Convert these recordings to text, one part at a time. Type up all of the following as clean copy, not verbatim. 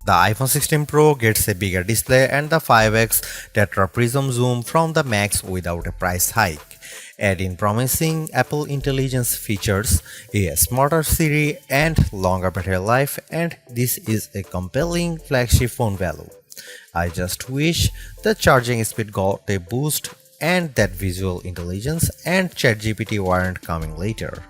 The iPhone 16 Pro gets a bigger display and the 5x tetra prism zoom from the Max without a price hike. Add in promising Apple Intelligence features, a smarter Siri and longer battery life, and this is a compelling flagship phone value. I just wish the charging speed got a boost and that visual intelligence and ChatGPT weren't coming later.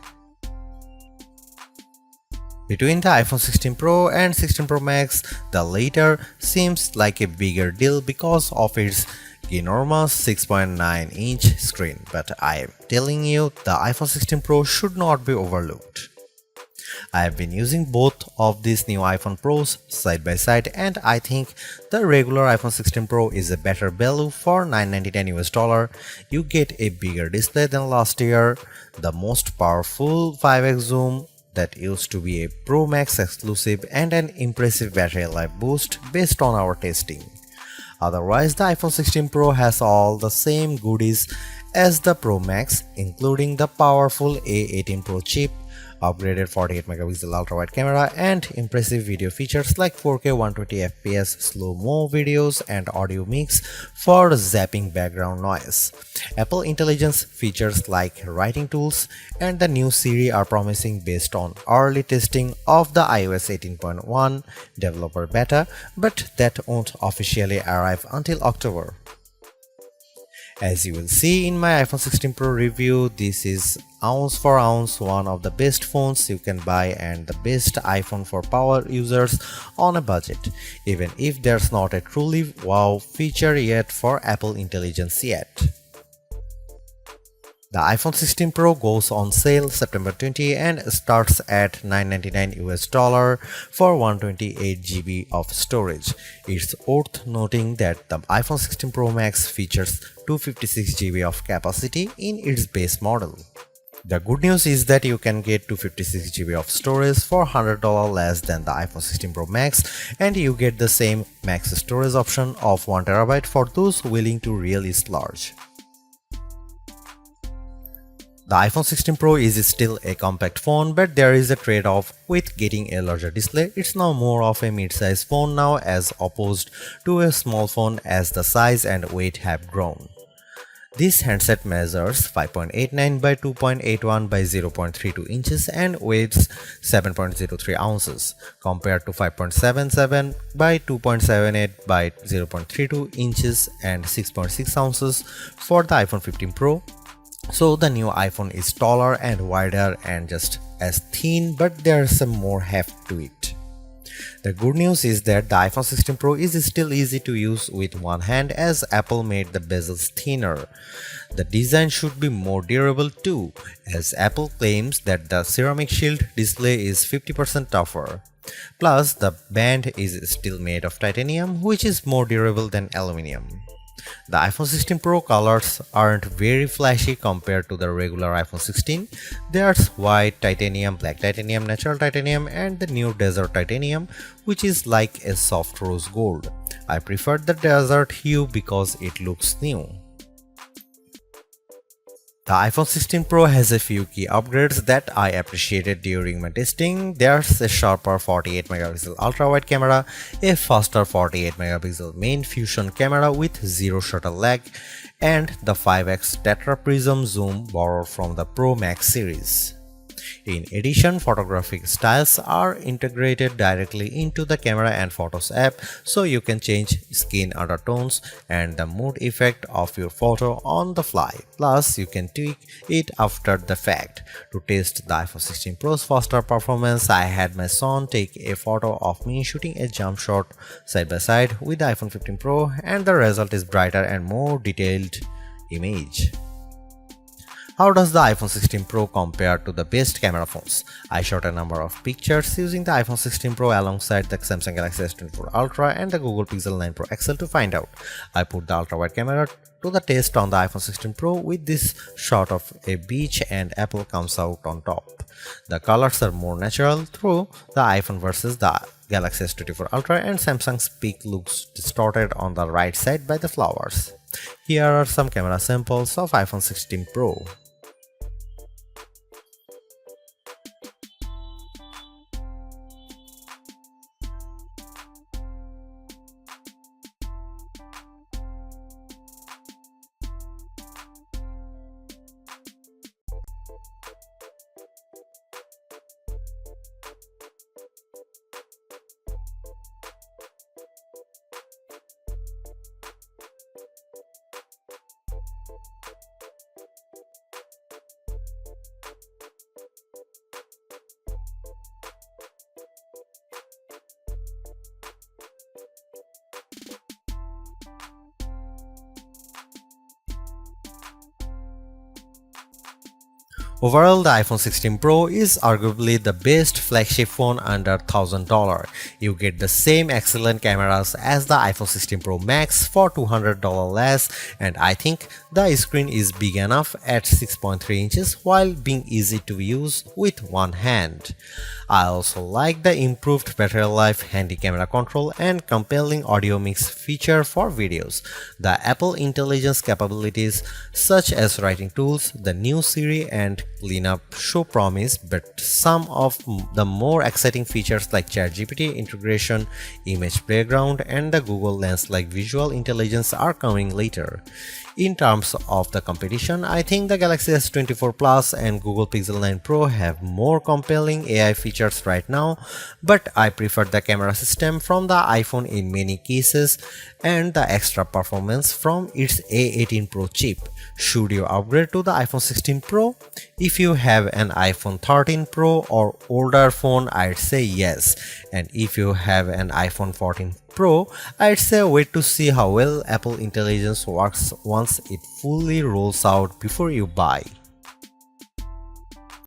Between the iPhone 16 Pro and 16 Pro Max, the latter seems like a bigger deal because of its enormous 6.9-inch screen, but I am telling you, the iPhone 16 Pro should not be overlooked. I have been using both of these new iPhone Pros side by side, and I think the regular iPhone 16 Pro is a better value for $999. You get a bigger display than last year, the most powerful 5x zoom that used to be a Pro Max exclusive, and an impressive battery life boost based on our testing. Otherwise, the iPhone 16 Pro has all the same goodies as the Pro Max, including the powerful A18 Pro chip, upgraded 48 megapixel ultra-wide camera, and impressive video features like 4K 120fps slow-mo videos and audio mix for zapping background noise. Apple Intelligence features like writing tools and the new Siri are promising based on early testing of the iOS 18.1 developer beta, but that won't officially arrive until October. As you will see in my iPhone 16 Pro review, this is ounce for ounce one of the best phones you can buy and the best iPhone for power users on a budget, even if there's not a truly wow feature yet for Apple Intelligence yet. The iPhone 16 Pro goes on sale September 20 and starts at $999 for 128GB of storage. It's worth noting that the iPhone 16 Pro Max features 256GB of capacity in its base model. The good news is that you can get 256GB of storage for $100 less than the iPhone 16 Pro Max, and you get the same max storage option of 1TB for those willing to really splurge. The iPhone 16 Pro is still a compact phone, but there is a trade-off with getting a larger display. It's now more of a mid-size phone now as opposed to a small phone as the size and weight have grown. This handset measures 5.89 by 2.81 by 0.32 inches and weighs 7.03 ounces, compared to 5.77 by 2.78 by 0.32 inches and 6.6 ounces for the iPhone 15 Pro. So the new iPhone is taller and wider and just as thin, but there's some more heft to it. The good news is that the iPhone 16 Pro is still easy to use with one hand as Apple made the bezels thinner. The design should be more durable too, as Apple claims that the ceramic shield display is 50% tougher. Plus, the band is still made of titanium, which is more durable than aluminum. The iPhone 16 Pro colors aren't very flashy compared to the regular iPhone 16. There's white titanium, black titanium, natural titanium, and the new desert titanium, which is like a soft rose gold. I prefer the desert hue because it looks new. The iPhone 16 Pro has a few key upgrades that I appreciated during my testing. There's a sharper 48 megapixel ultra-wide camera, a faster 48 megapixel main fusion camera with zero shutter lag, and the 5x tetra prism zoom borrowed from the Pro Max series. In addition, photographic styles are integrated directly into the Camera and Photos app, so you can change skin undertones and the mood effect of your photo on the fly. Plus, you can tweak it after the fact. To test the iPhone 16 Pro's faster performance, I had my son take a photo of me shooting a jump shot side by side with the iPhone 15 Pro, and the result is brighter and more detailed image. How does the iPhone 16 Pro compare to the best camera phones? I shot a number of pictures using the iPhone 16 Pro alongside the Samsung Galaxy S24 Ultra and the Google Pixel 9 Pro XL to find out. I put the ultra-wide camera to the test on the iPhone 16 Pro with this shot of a beach and Apple comes out on top. The colors are more natural through the iPhone versus the Galaxy S24 Ultra, and Samsung's peak looks distorted on the right side by the flowers. Here are some camera samples of iPhone 16 Pro. Overall, the iPhone 16 Pro is arguably the best flagship phone under $1,000. You get the same excellent cameras as the iPhone 16 Pro Max for $200 less, and I think the screen is big enough at 6.3 inches while being easy to use with one hand. I also like the improved battery life, handy camera control, and compelling audio mix feature for videos. The Apple Intelligence capabilities such as writing tools, the new Siri, and cleanup show promise, but some of the more exciting features like ChatGPT integration, image background, and the Google Lens like visual intelligence are coming later. In terms of the competition, I think the Galaxy S24 Plus and Google Pixel 9 Pro have more compelling AI features right now, but I prefer the camera system from the iPhone in many cases and the extra performance from its A18 Pro chip. Should you upgrade to the iPhone 16 Pro? If you have an iPhone 13 Pro or older phone, I'd say yes. And if you have an iPhone 14 Pro, I'd say wait to see how well Apple Intelligence works once it fully rolls out before you buy.